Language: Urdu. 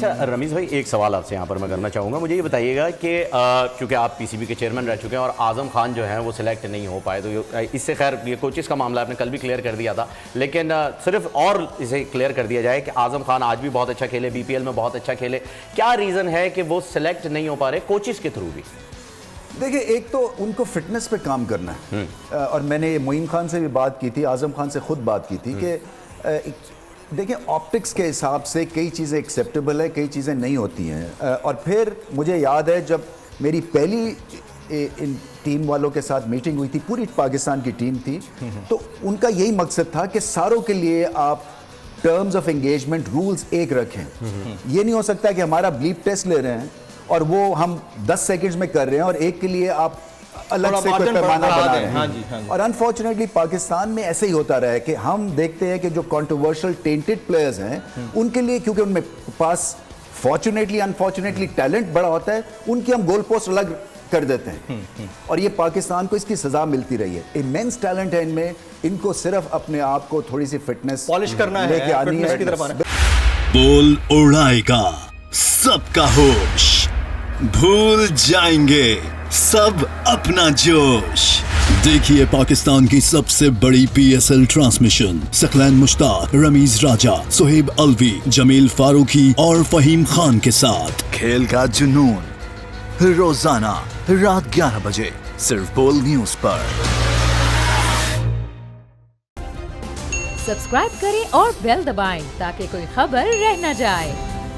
اچھا رمیز بھائی، ایک سوال آپ سے یہاں پر میں کرنا چاہوں گا. مجھے یہ بتائیے گا کہ چونکہ آپ پی سی بی کے چیئرمین رہ چکے ہیں اور اعظم خان جو ہیں وہ سلیکٹ نہیں ہو پائے، تو اس سے خیر یہ کوچز کا معاملہ آپ نے کل بھی کلیئر کر دیا تھا، لیکن صرف اور اسے کلیئر کر دیا جائے کہ اعظم خان آج بھی بہت اچھا کھیلے، بی پی ایل میں بہت اچھا کھیلے، کیا ریزن ہے کہ وہ سلیکٹ نہیں ہو پا رہے کوچز کے تھرو بھی؟ دیکھیں، ایک تو ان کو فٹنس پہ کام کرنا ہے، اور میں نے معین خان سے بھی بات کی تھی، اعظم خان سے خود بات کی تھی کہ دیکھیں آپٹکس کے حساب سے کئی چیزیں ایکسیپٹیبل ہے، کئی چیزیں نہیں ہوتی ہیں. اور پھر مجھے یاد ہے جب میری پہلی ان ٹیم والوں کے ساتھ میٹنگ ہوئی تھی، پوری پاکستان کی ٹیم تھی، تو ان کا یہی مقصد تھا کہ ساروں کے لیے آپ ٹرمز آف انگیجمنٹ رولز ایک رکھیں. یہ نہیں ہو سکتا کہ ہمارا بلیپ ٹیسٹ لے رہے ہیں اور وہ ہم 10 سیکنڈز میں کر رہے ہیں اور ایک کے لیے آپ الگ سے کوئی پیمانہ بنا رہے ہیں. اور انفارچونیٹلی پاکستان میں ایسے ہی ہوتا رہا ہے کہ ہم دیکھتے ہیں کہ جو کنٹروورشل ٹینٹڈ پلیئرز ہیں ان کے لیے، کیونکہ ان میں پاس فارچونیٹلی انفارچونیٹلی ٹیلنٹ بڑا ہوتا ہے، ان کی ہم گول پوسٹ الگ کر دیتے ہیں. اور یہ پاکستان کو اس کی سزا ملتی رہی ہے. امینس ٹیلنٹ ہے ان میں، ان کو صرف اپنے آپ کو تھوڑی سی فٹنس پالش کرنا لے کے آنی ہے. بول اڑائے گا سب کا ہوش، بھول جائیں گے سب اپنا جوش. دیکھیے پاکستان کی سب سے بڑی پی ایس ایل ٹرانسمیشن ثقلین مشتاق، رمیز راجہ، سہیب الوی، جمیل فاروقی اور فہیم خان کے ساتھ. کھیل کا جنون روزانہ رات 11 بجے صرف بول نیوز پر. سبسکرائب کریں اور بیل دبائیں تاکہ کوئی خبر رہ نہ جائے.